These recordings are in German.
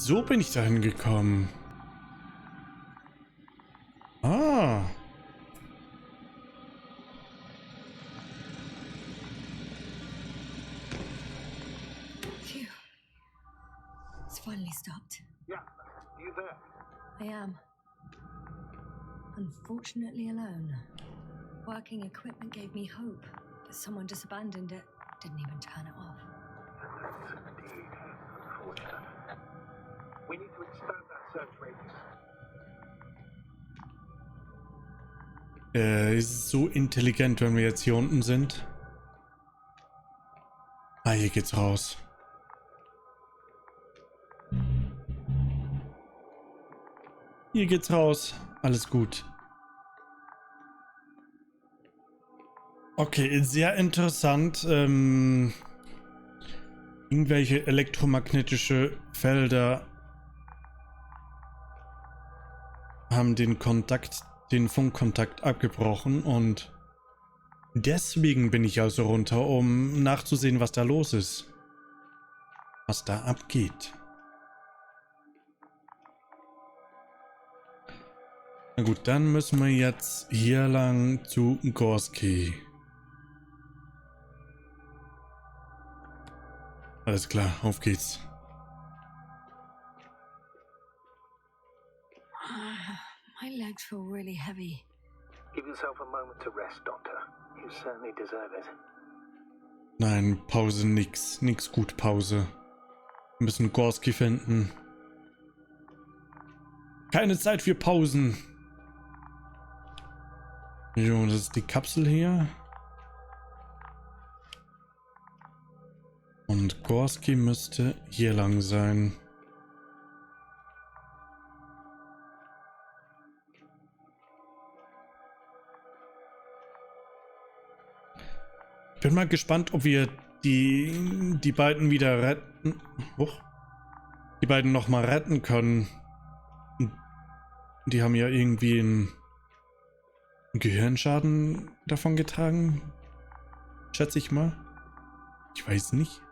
so bin ich dahin gekommen. Ah. Phew. It's finally stopped. Yeah, you there? I am. Unfortunately alone. Working equipment gave me hope, but someone just abandoned it. Didn't even turn it off. That's indeed unfortunate. We need to expand that search radius. Ist so intelligent, wenn wir jetzt hier unten sind. Ah, hier geht's raus. Hier geht's raus. Alles gut. Okay, sehr interessant. Irgendwelche elektromagnetische Felder haben den Funkkontakt abgebrochen und deswegen bin ich also runter, um nachzusehen, was da los ist. Was da abgeht. Na gut, dann müssen wir jetzt hier lang zu Gorsky. Alles klar, auf geht's. My legs feel really heavy. Give yourself a moment to rest, Doctor. You certainly deserve it. Nein, Pause nix. Nix gut, Pause. Wir müssen Gorsky finden. Keine Zeit für Pausen. Jo, das ist die Kapsel hier. Und Gorsky müsste hier lang sein. Bin mal gespannt, ob wir die beiden wieder retten. Die beiden nochmal retten können. Die haben ja irgendwie einen Gehirnschaden davon getragen. Schätze ich mal. Ich weiß nicht.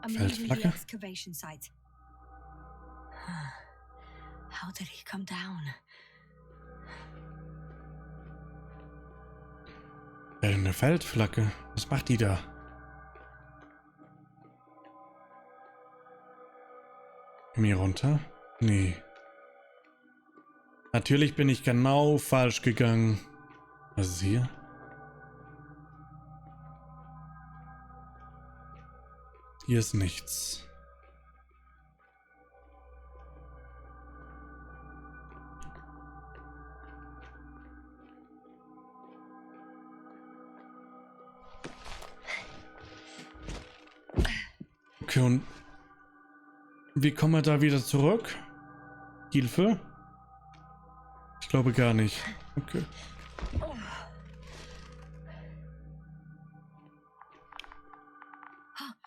I'm leaving the excavation site. How did he come down? Eine Feldflagge. Was macht die da? Mir runter? Nee. Natürlich bin ich genau falsch gegangen. Was ist hier? Hier ist nichts. Okay, und wie kommen wir da wieder zurück? Hilfe? Ich glaube gar nicht. Okay.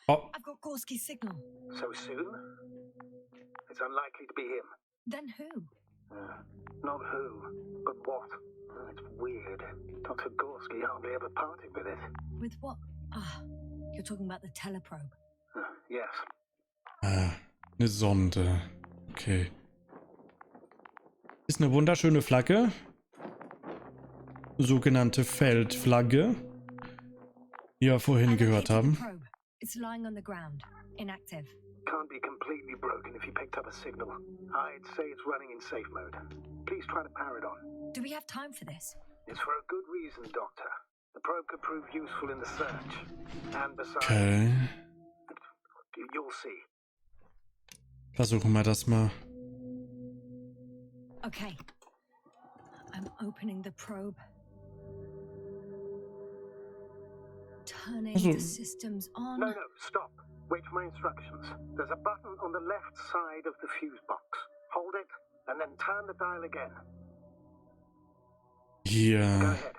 Oh. I've got Gorsky's signal. So soon? It's unlikely to be him. Then who? Not who, but what. It's weird. Dr. Gorsky hardly ever parted with it. With what? Ah, you're talking about the teleprobe. Yes. Eine Sonde. Okay. Ist eine wunderschöne Flagge. Sogenannte Feldflagge. Die wir vorhin gehört haben. It's lying on the ground, inactive. Can't be completely broken if you picked up a signal. I'd say it's running in safe mode. Please try to power it on. Do we have time for this? It's for a good reason, Doctor. The probe could prove useful in the search. And besides... Okay. You'll see. Versuchen wir das mal. Okay. I'm opening the probe. Turning the systems on. No, stop. Wait for my instructions. There's a button on the left side of the fuse box. Hold it, and then turn the dial again. Hier. Go ahead.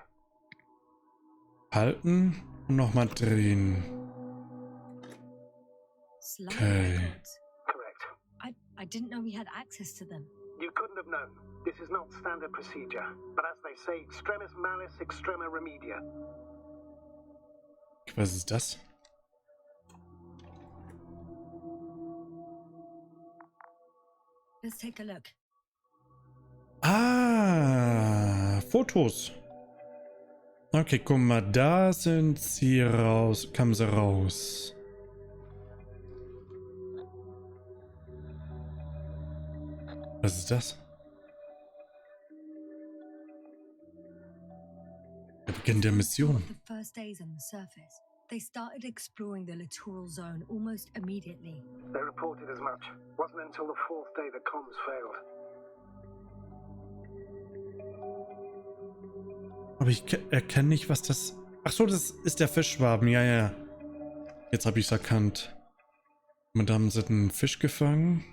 Halten und nochmal drehen. Okay. Correct. I didn't know we had access to them. You couldn't have known. This is not standard procedure. But as they say, extremis malice, extrema remedia. Was ist das? Let's take a look. Ah, Fotos. Okay, guck mal, da sind sie raus, kamen sie raus. Was ist das? Der Beginn der Mission. The first days on the surface, they started exploring the littoral zone almost immediately. They reported as much. Wasn't until the fourth day the comms failed. Aber ich erkenne nicht, was das... Ach so, das ist der Fischwaben. Ja, ja. Jetzt habe ich es erkannt. Und da haben sie den Fisch gefangen.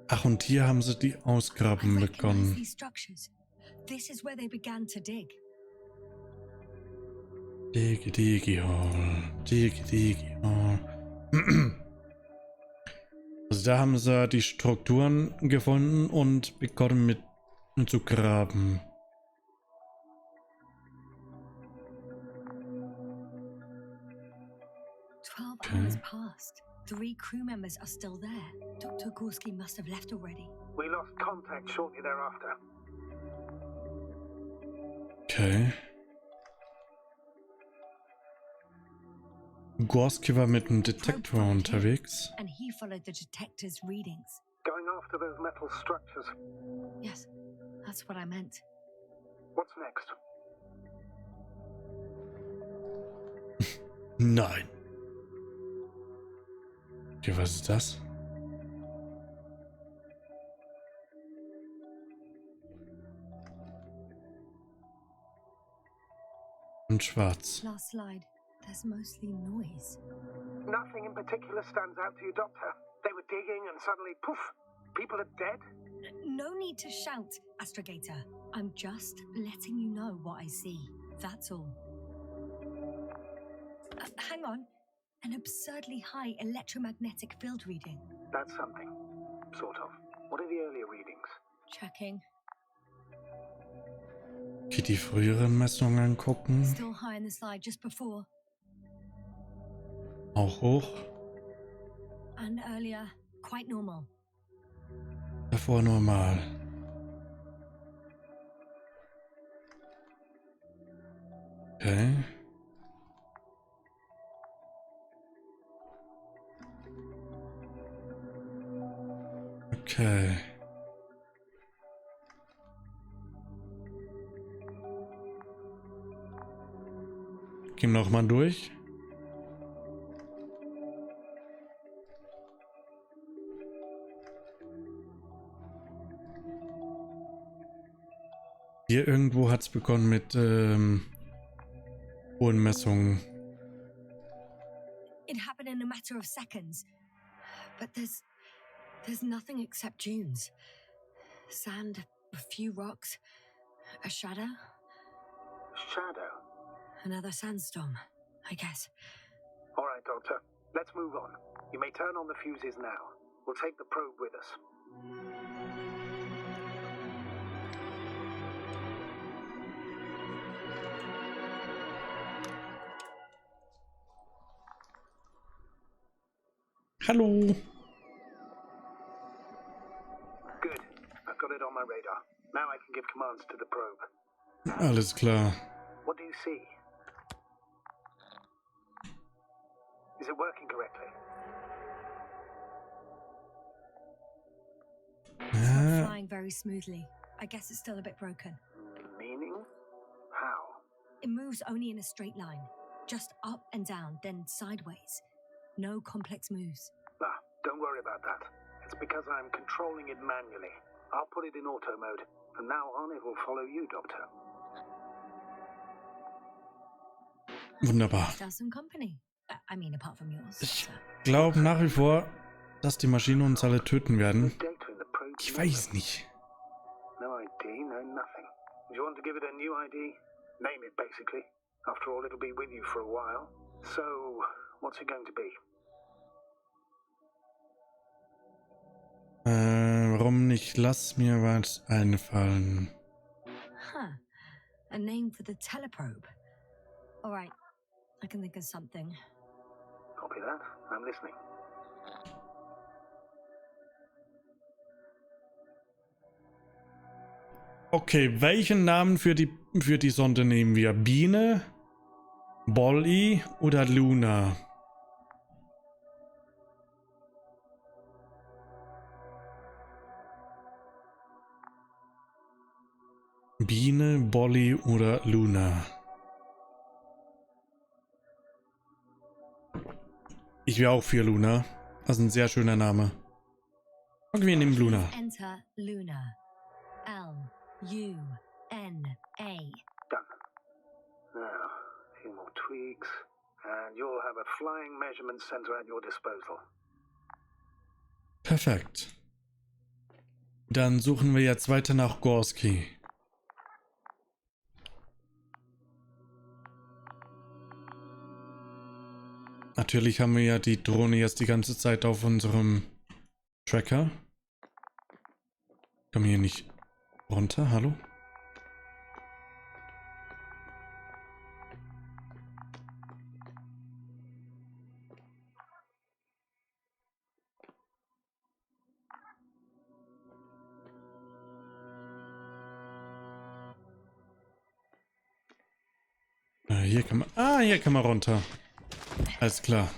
Ach, und hier haben sie die Ausgrabung begonnen. This is where they began to dig. Digi, hall. Also da haben sie die Strukturen gefunden und begonnen mit zu graben. 12 hours passed. 3 crew members are still there. Dr. Gorsky must have left already. We lost contact shortly thereafter. Okay. Gorsky war mit dem Detektor unterwegs. And he followed the detector's readings. Going after those metal structures. Yes, that's what I meant. What's next? Nein. Okay, was ist das? Und schwarz. Last slide. There's mostly noise. Nothing in particular stands out to you, Doctor. They were digging and suddenly, poof, people are dead? No need to shout, Astrogator. I'm just letting you know what I see. That's all. Hang on. An absurdly high electromagnetic field reading. That's something. Sort of. What are the earlier readings? Checking. Okay, die früheren Messungen angucken. Still high in the slide just before. Auch hoch. And earlier, quite normal. Davor normal. Okay. Okay. Gehen wir noch mal durch. Hier irgendwo hat es begonnen mit hohen Messungen. It happened in a matter of seconds. But there's nothing except dunes. Sand, a few rocks, a shadow. Shadow? Another sandstorm, I guess. All right, Doctor. Let's move on. You may turn on the fuses now. We'll take the probe with us. Hallo. Good. I've got it on my radar. Now I can give commands to the probe. Alles klar. What do you see? Is it working correctly? It's not flying very smoothly. I guess it's still a bit broken. Meaning? How? It moves only in a straight line. Just up and down, then sideways. No complex moves. Ah, don't worry about that. It's because I'm controlling it manually. I'll put it in auto mode. From now on, it will follow you, Doctor. Wunderbar. Still some company. I mean, apart from yours. Ich glaube nach wie vor, dass die Maschinen uns alle töten werden. Data in the probe. Ich weiß nicht. No ID, no nothing. Do you want to give it a new ID? Name it, basically. After all, it'll be with you for a while. What's it going to be? Warum nicht? Lass mir was einfallen. Huh. A name for the teleprobe. All right. I can think of something. Copy that. I'm listening. Okay, welchen Namen für die Sonde nehmen wir? Biene, Bolly oder Luna? Biene, Bolly oder Luna? Ich wäre auch für Luna. Das ist ein sehr schöner Name. Okay, wir nehmen Luna. Enter Luna. L-U-N-A. Done. Now, a few more tweaks, and you'll have a flying measurement center at your disposal. Perfekt. Dann suchen wir jetzt weiter nach Gorsky. Natürlich haben wir ja die Drohne jetzt die ganze Zeit auf unserem Tracker. Komm hier nicht runter, hallo? Hier kann man... Ah, hier kann man runter. Alles klar.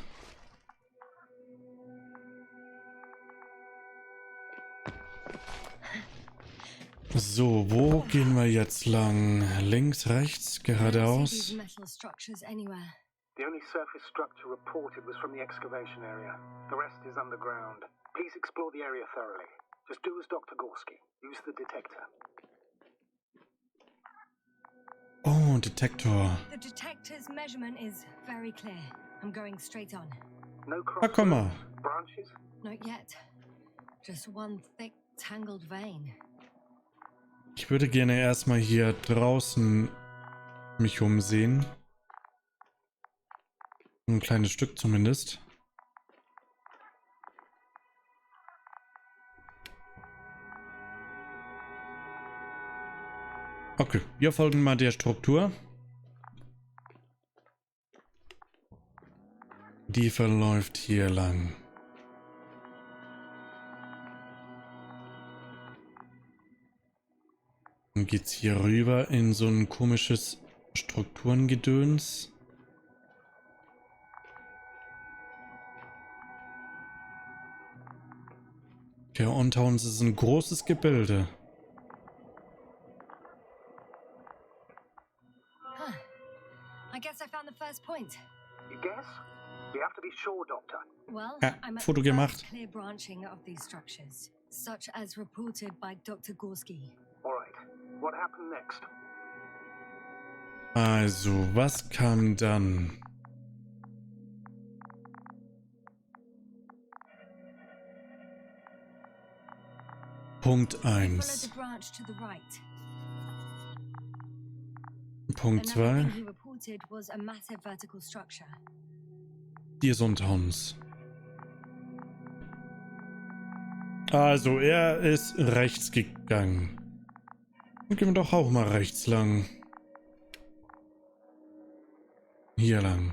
So, wo gehen wir jetzt lang? Links, rechts, geradeaus? The only surface structure reported was from the excavation area. The rest is underground. Please explore the area thoroughly. Just do as Dr. Gorsky. Use the detector. Oh, Detektor. The detector's measurement is very clear. I'm going straight on. No Ah, komm mal. branches? Not yet. Just one thick, tangled vein. Ich würde gerne erstmal hier draußen mich umsehen. Ein kleines Stück zumindest. Okay, wir folgen mal der Struktur. Die verläuft hier lang. Dann geht's hier rüber in so ein komisches Strukturengedöns. Okay, unter uns ist ein großes Gebilde. Huh. I guess I found the first point. You guess? We have to be sure, Doctor. Well, Ja, I'm at Foto the gemacht. first clear branching of these structures, such as reported by Dr. Gorsky. All right. What happened next? Also, was kam dann? Punkt Follow 1. the branch to the right. Punkt Another 2. thing he reported was a massive vertical structure. Die ist unter uns. Also, er ist rechts gegangen. Dann gehen wir doch auch mal rechts lang. Hier lang.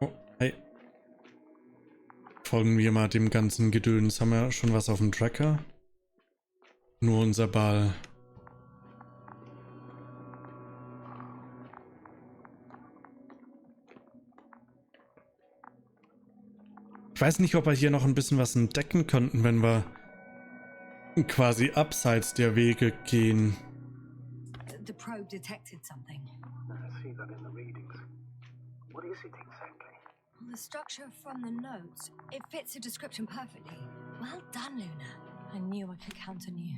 Oh, hey. Folgen wir mal dem ganzen Gedöns. Haben wir schon was auf dem Tracker? Nur unser Ball. Ich weiß nicht, ob wir hier noch ein bisschen was entdecken könnten, wenn wir quasi abseits der Wege gehen. The probe detected something. I see that in the readings. What is it exactly? The structure from the notes, it fits the description perfectly. Well done, Luna. I knew I could count on you.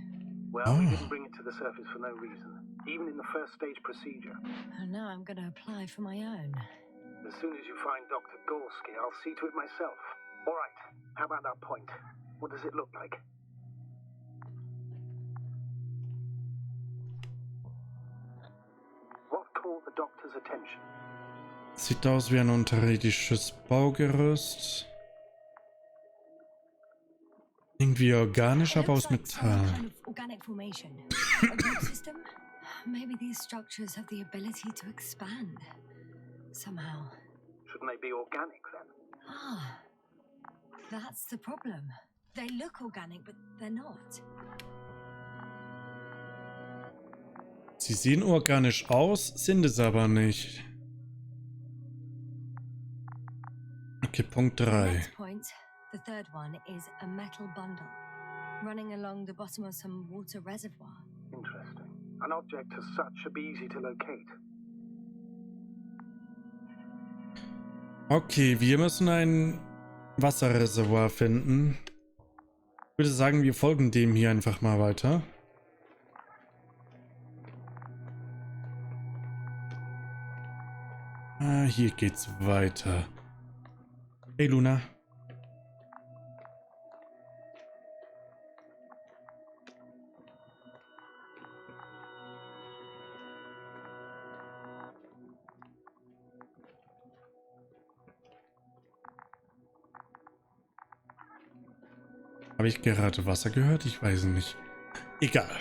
Well, we didn't bring it to the surface for no reason, even in the first stage procedure. And now I'm going to apply for my own. As soon as you find Dr. Gorsky, I'll see to it myself. All right, how about that point? What does it look like? What caught the Doctor's attention? Sieht aus wie ein unterirdisches Baugerüst. Irgendwie organisch, aber aus Metall. Kind of organic formation. A root system? Maybe these structures have the ability to expand somehow. Shouldn't they be organic then? Ah, that's the problem. They look organic, but they're not. Sie sehen organisch aus, sind es aber nicht. Okay, Punkt 3. Next point, the third one, is a metal bundle running along the bottom of some water reservoir. Interesting. An object as such should be easy to locate. Okay, wir müssen ein Wasserreservoir finden. Ich würde sagen, wir folgen dem hier einfach mal weiter. Ah, hier geht's weiter. Hey Luna. Habe ich gerade Wasser gehört? Ich weiß nicht. Egal.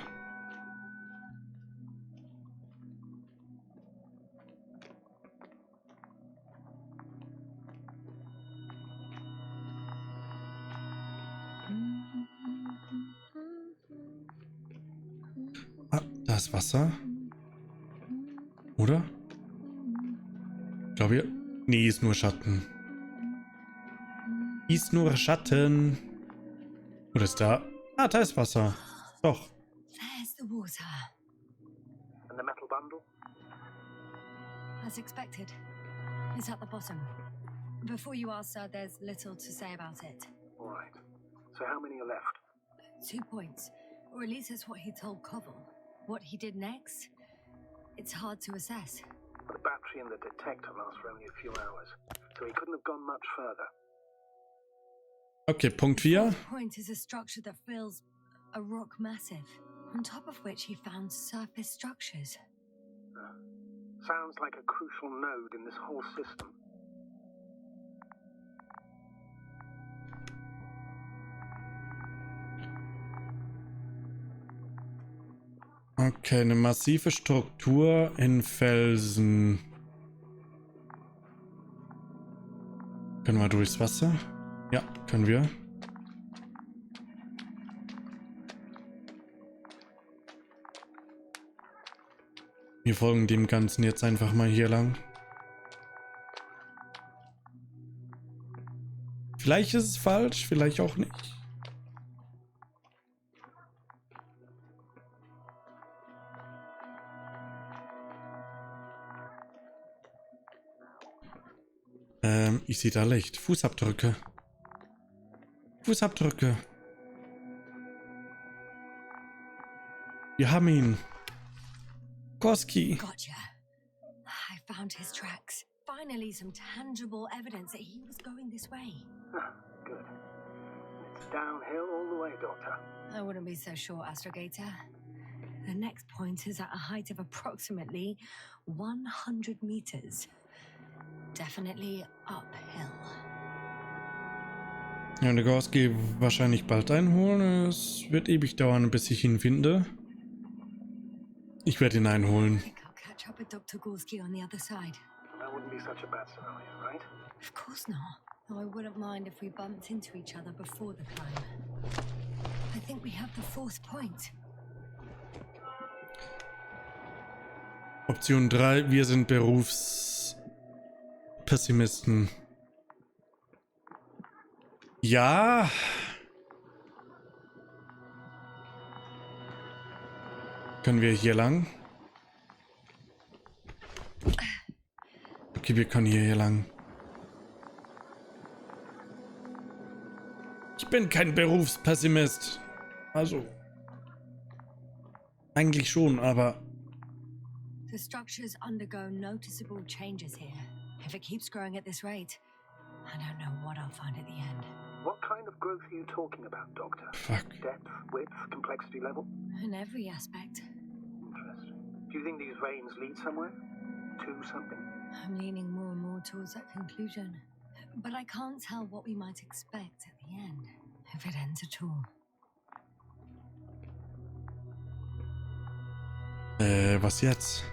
Ah, da ist Wasser. Oder? Ich glaube, nee, ist nur Schatten. Ist nur Schatten. Oder ist da? Ah, da ist Wasser. Doch. There's the water. And the metal bundle? As expected. It's at the bottom. Before you ask, sir, there's little to say about it. All right. So how many are left? 2 points. Or at least that's what he told Koval. What he did next? It's hard to assess. The battery and the detector last for only a few hours, so he couldn't have gone much further. Okay, Punkt 4. The point is a structure that fills a rock massive, on top of which he found surface structures. Sounds like a crucial node in this whole system. Okay, eine massive Struktur in Felsen. Können wir durchs Wasser? Ja, können wir. Wir folgen dem Ganzen jetzt einfach mal hier lang. Vielleicht ist es falsch, vielleicht auch nicht. Ich sehe da Licht. Fußabdrücke. Fußabdrücke. Wir haben ihn. Gorsky. Gotcha. I found his tracks. Finally, some tangible evidence that he was going this way. Good. It's downhill all the way, Doctor. I wouldn't be so sure, Astrogator. The next point is at a height of approximately 100 meters. Definitely uphill. Ja, und der Gorsky wahrscheinlich bald einholen. Es wird ewig dauern, bis ich ihn finde. Ich werde ihn einholen. I think I'll catch up with Dr. Gorsky on the other side. That wouldn't be such a bad scenario, right? Of course not. Though I wouldn't mind if we bumped into each other before the climb. I think we have the fourth point. Option 3. Wir sind Berufspessimisten. Ja. Können wir hier lang? Okay, wir können hier lang. Ich bin kein Berufspessimist. Also. Eigentlich schon, aber. The structures undergo noticeable changes here. If it keeps growing at this rate, I don't know what I'll find at the end. What kind of growth are you talking about, Doctor? Fuck. Depth, width, complexity level? In every aspect. Interesting. Do you think these veins lead somewhere? To something? I'm leaning more and more towards that conclusion. But I can't tell what we might expect at the end, if it ends at all. Was jetzt?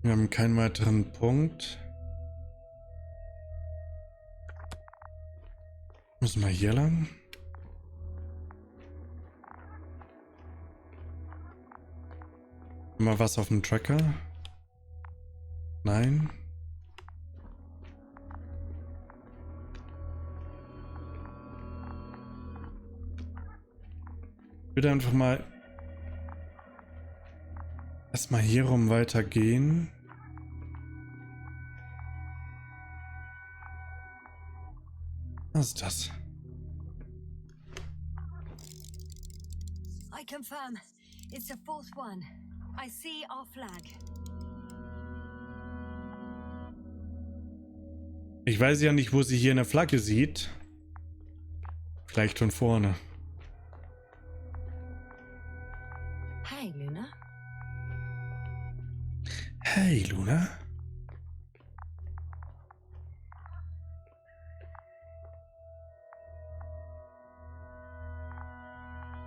Wir haben keinen weiteren Punkt. Müssen wir hier lang? Mal was auf dem Tracker? Nein. Ich würde einfach mal erstmal hier rum weitergehen. Was ist das? I confirm. It's the fourth one. I see our flag. Ich weiß ja nicht, wo sie hier eine Flagge sieht. Vielleicht von vorne. Hey, Luna. Hey, Luna.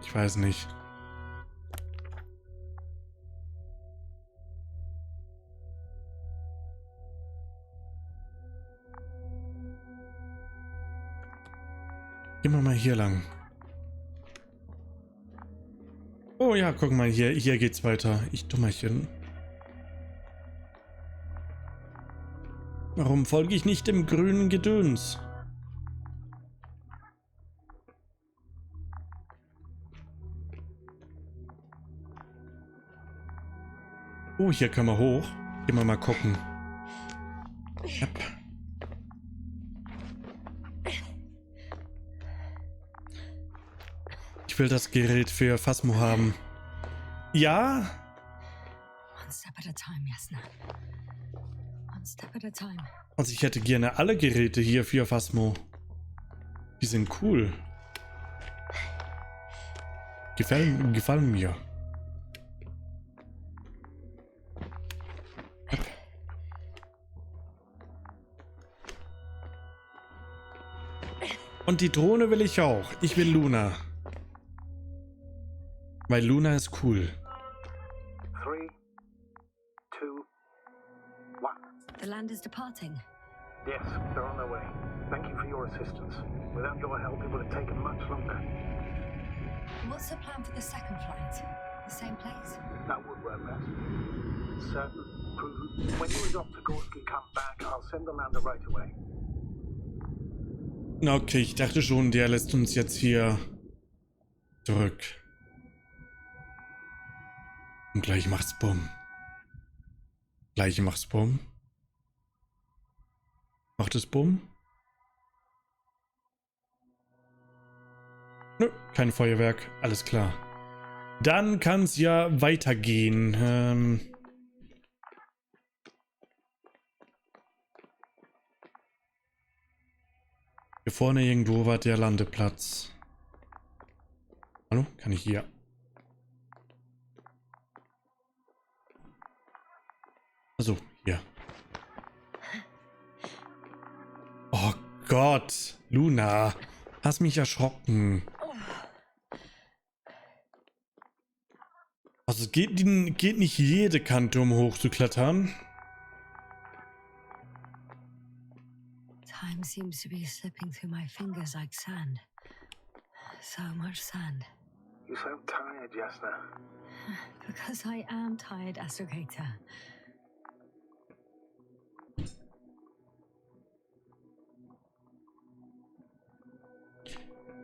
Ich weiß nicht. Gehen wir mal hier lang. Oh ja, guck mal, hier geht's weiter. Ich Dummerchen. Warum folge ich nicht dem grünen Gedöns? Oh, hier können wir hoch. Gehen wir mal gucken. Yep. Ich will das Gerät für Phasmo haben. Ja? One step at a time, Yasna. One step at a time. Also ich hätte gerne alle Geräte hier für Phasmo. Die sind cool. Gefallen mir. Und die Drohne will ich auch. Ich will Luna. Weil Luna ist cool. 3, 2, 1. The land is departing. Yes, they're on their way. Thank you for your assistance. Without your help, it would have taken much longer. What's the plan for the second flight? The same place? That would work best. Certain, proven. When you and Dr. Gorsky come back, I'll send the lander right away. Okay, ich dachte schon, der lässt uns jetzt hier zurück. Und gleich macht's Bumm. Gleich macht's Bumm. Macht es Bumm? Nö, kein Feuerwerk. Alles klar. Dann kann's ja weitergehen. Hier vorne irgendwo war der Landeplatz. Hallo? Kann ich hier? Also, hier. Oh Gott, Luna. Hast mich erschrocken. Also es geht nicht jede Kante, um hochzuklettern. Time seems to be slipping through my fingers like sand. So much sand. You sound tired, Yasna. Because I am tired, Astrogator.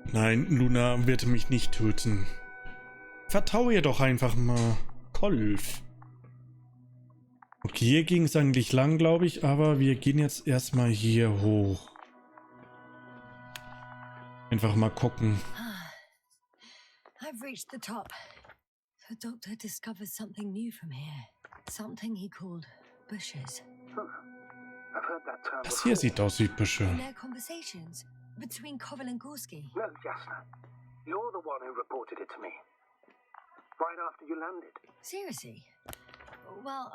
Nein, Luna wird mich nicht töten. Vertraue ihr doch einfach mal. Kolf. Okay, hier ging es eigentlich lang, glaube ich, aber wir gehen jetzt erstmal hier hoch. Einfach mal gucken. I've reached the top. The doctor discovered something new from here. Something he called bushes. I've heard that term Das hier before. sieht aus wie Büsche. In their conversations between Koval and Gorsky. No, Yasna. You're the one who reported it to me. Right after you landed. Seriously? Well,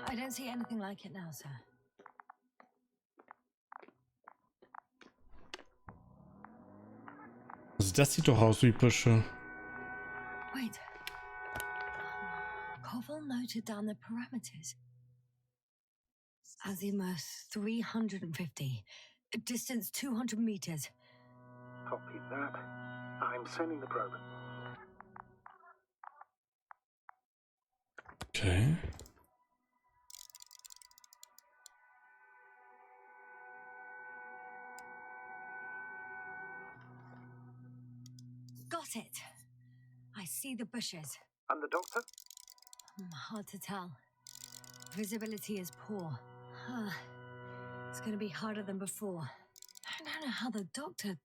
I don't see anything like it now, sir. Also das sieht doch aus wie Büsche. Wait. Koval noted down the parameters. Azimuth 350. Distance 200 meters. Copy that. I'm sending the probe. Okay. Got it. I see the bushes. And the doctor? Hard to tell. Visibility is poor. It's going to be harder than before. I don't know how the doctor...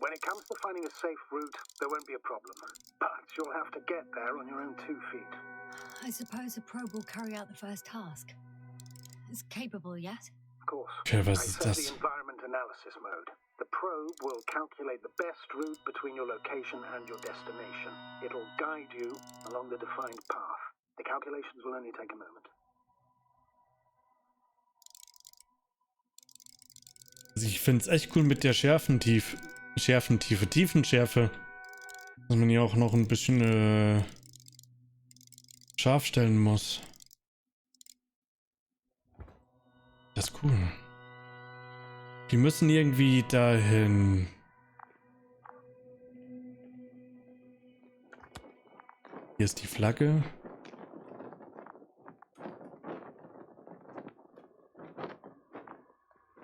When it comes to finding a safe route, there won't be a problem. But you'll have to get there on your own 2 feet. I suppose the probe will carry out the first task. It's capable yet? Of course. Okay, was I ist set das? the environment analysis mode. The probe will calculate the best route between your location and your destination. It'll guide you along the defined path. The calculations will only take a moment. Also ich finde es echt cool mit der Tiefenschärfe, dass man hier auch noch ein bisschen scharf stellen muss. Das ist cool. Die müssen irgendwie dahin. Hier ist die Flagge.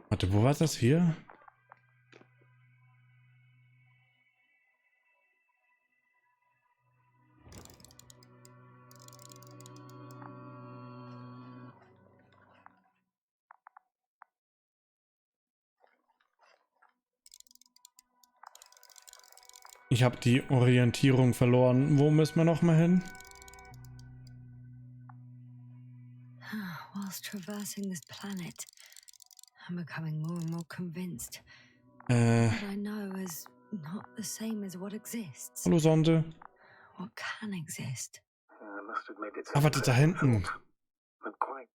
Warte, wo war das hier? Ich habe die Orientierung verloren. Wo müssen wir noch mal hin? Whilst traversing this planet, I'm becoming more and more convinced what I know is not the same as what exists. Hallo Sonde. What can exist? I must admit it's Ah, warte, da hinten. and quite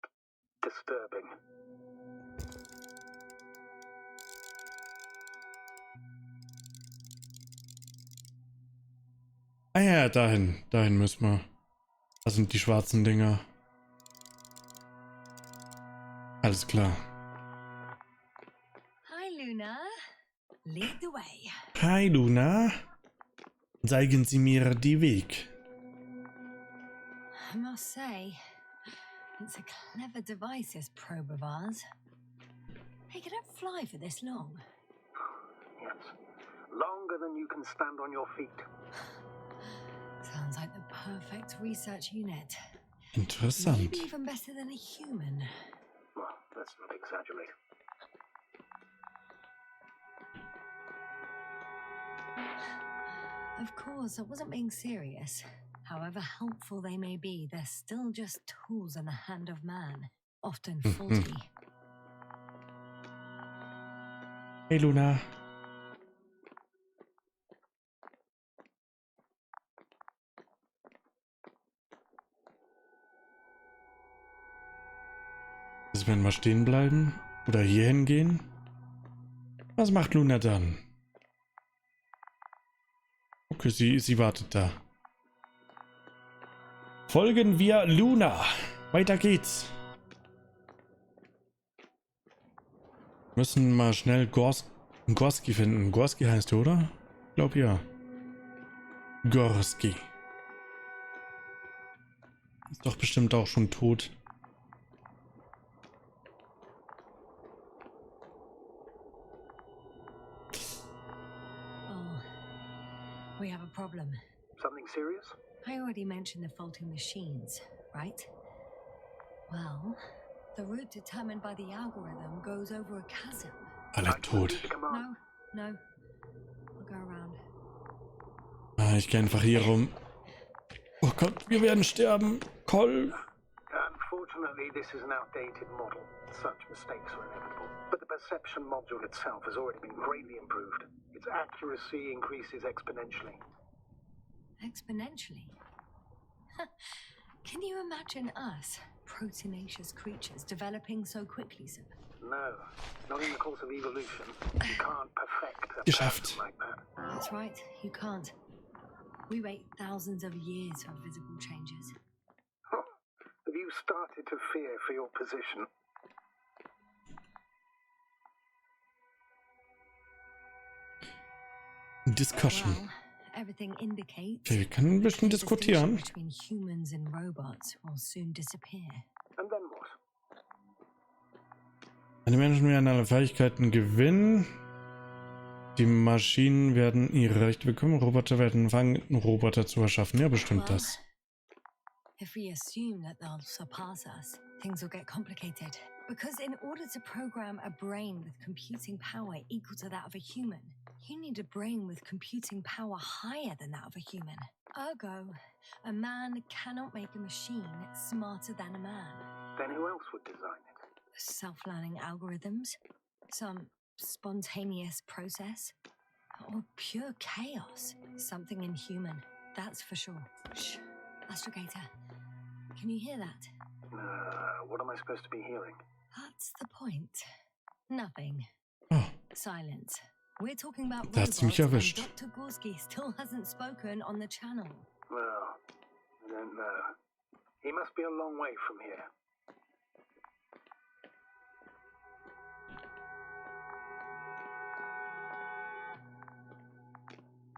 disturbing. Ah ja, dahin. Dahin müssen wir. Das sind die schwarzen Dinger. Alles klar. Hi, Luna. Lead the way. Hi Luna. Zeigen Sie mir die Weg. I must say, it's a clever device, this probe of ours. Hey, can it fly for this long? Yes. Longer than you can stand on your feet. Sounds like the perfect research unit. Interessant. Maybe even better than a human. Well, let's not exaggerate. Of course, I wasn't being serious. However helpful they may be, they're still just tools in the hand of man, often faulty. Hey Luna. Also wenn wir stehen bleiben oder hier hingehen. Was macht Luna dann? Okay, sie wartet da. Folgen wir Luna. Weiter geht's. Müssen mal schnell Gorsky finden. Gorsky heißt er, oder? Ich glaube ja. Gorsky. Ist doch bestimmt auch schon tot. We have a problem. Something serious? I already mentioned the faulty machines, right? Well, the route determined by the algorithm goes over a chasm. Alle tot. No. I'll go around. Ah, ich gehe einfach hier rum. Oh Gott, wir werden sterben. Kolf. Unfortunately, this is an outdated model. Such mistakes are inevitable. But the perception module itself has already been greatly improved. Its accuracy increases exponentially. Exponentially? Can you imagine us, proteinaceous creatures, developing so quickly, sir? No, not in the course of evolution. You can't perfect a Geschafft. person like that. That's right, you can't. We wait thousands of years for visible changes. Have you started to fear for your position? Discussion. Well, everything indicates Okay, wir können ein bisschen that the diskutieren. distinction between humans and robots will soon disappear. And then what? Die Menschen werden alle Fähigkeiten gewinnen. Die Maschinen werden ihre Rechte bekommen. Roboter werden anfangen, Roboter zu erschaffen. Ja, bestimmt das. If we assume that they'll surpass us, things will get complicated. Because in order to program a brain with computing power equal to that of a human, you need a brain with computing power higher than that of a human. Ergo, a man cannot make a machine smarter than a man. Then who else would design it? Self-learning algorithms, some spontaneous process, or pure chaos. Something inhuman, that's for sure. Shh, Astrogator, can you hear that? What am I supposed to be hearing? That's the point. Nothing. Oh, Silence. We're talking about da hat's robots, mich and erwischt. Dr. Gorsky still hasn't spoken on the channel. Well, I don't know. He must be a long way from here.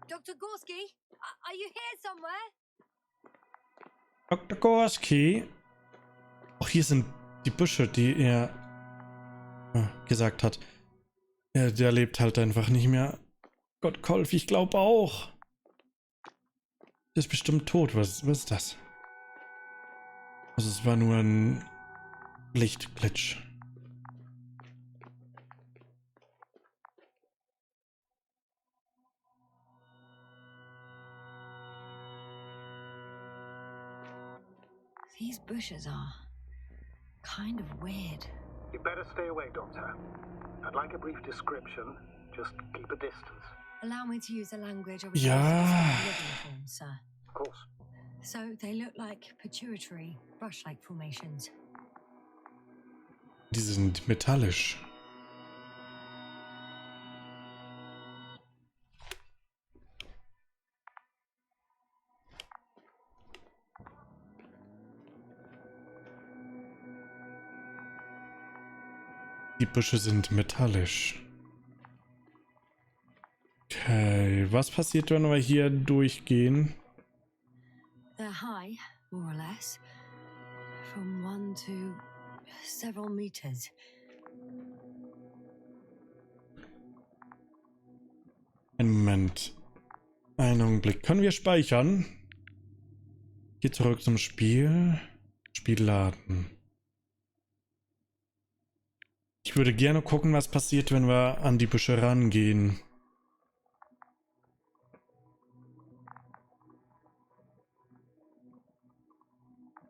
Dr. Gorsky, are you here somewhere? Dr. Gorsky. Auch hier sind die Büsche, die er gesagt hat. Der lebt halt einfach nicht mehr. Gott, Kolf, ich glaube auch. Der ist bestimmt tot. Was ist das? Also es war nur ein Lichtglitch. These bushes are kind of weird. You better stay away, Doctor. I'd like a brief description. Just keep a distance. Allow me to use a language of Ja. living forms, sir. Of course. So they look like pituitary, brush-like formations. Die sind metallisch. Die Büsche sind metallisch. Okay, was passiert, wenn wir hier durchgehen? They're high, more or less, from 1 to several meters. Einen Moment. Einen Augenblick. Können wir speichern? Geh zurück zum Spiel. Spiel laden. Ich würde gerne gucken, was passiert, wenn wir an die Büsche rangehen.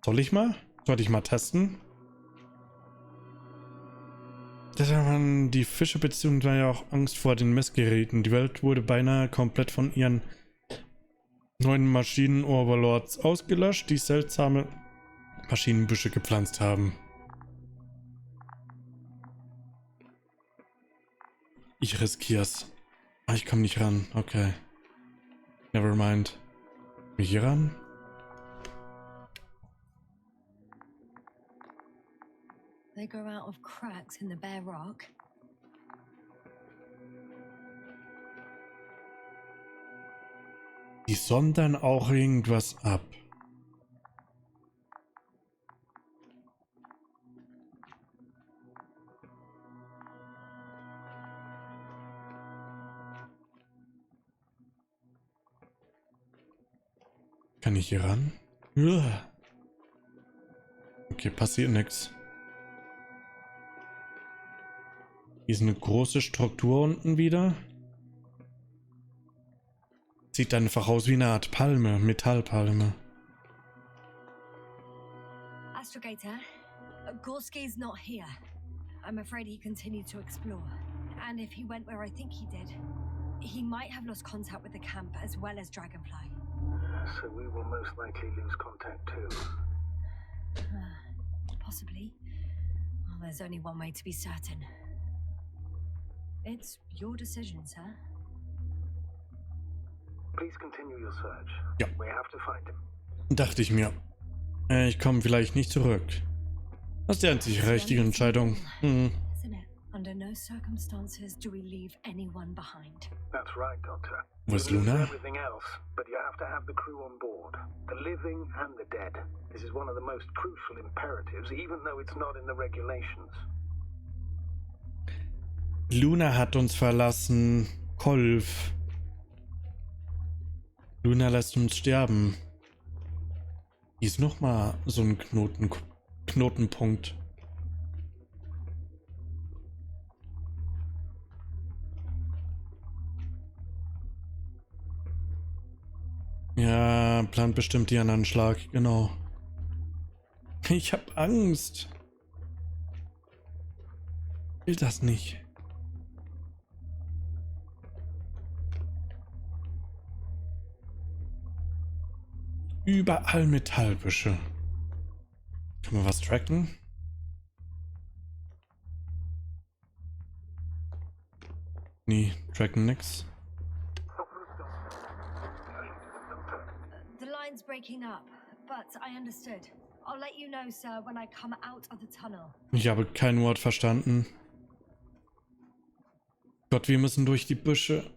Soll ich mal? Sollte ich mal testen? Deshalb haben die Fische bzw. auch Angst vor den Messgeräten. Die Welt wurde beinahe komplett von ihren neuen Maschinen-Overlords ausgelöscht, die seltsame Maschinenbüsche gepflanzt haben. Ich riskier's. Ah, ich komme nicht ran. Okay. Never mind. Wie hier ran? They grow out of cracks in the bare rock. Die sondern auch irgendwas ab. Kann ich hier ran? Uah. Okay, passiert nichts. Hier ist eine große Struktur unten wieder. Sieht einfach aus wie eine Art Palme, Metallpalme. Investigator, Gorsky's not here. I'm afraid he continued to explore. And if he went where I think he did, he might have lost contact with the camp as well as Dragonfly. So we will most likely lose contact too. Possibly. Well, there's only one way to be certain. It's your decision, sir. Please continue your search. Ja. We have to find him. Dachte ich mir. Ich komme vielleicht nicht zurück. Das ist die einzig richtige Entscheidung. Isn't it? Under no circumstances do we leave anyone behind. That's right, Doctor. Wo ist You lose Luna? everything else, but you have to have the crew on board. The living and the dead. This is one of the most crucial imperatives, even though it's not in the regulations. Luna hat uns verlassen. Kolf. Luna lässt uns sterben. Hier ist nochmal so ein Knotenpunkt. Ja, plant bestimmt ihren Anschlag, genau. Ich hab Angst. Ich will das nicht. Überall Metallbüsche. Kann man was tracken? Nee, tracken nix. The line's breaking up, but I understood. I'll let you know, sir, when I come out of the tunnel. Ich habe kein Wort verstanden. Gott, wir müssen durch die Büsche.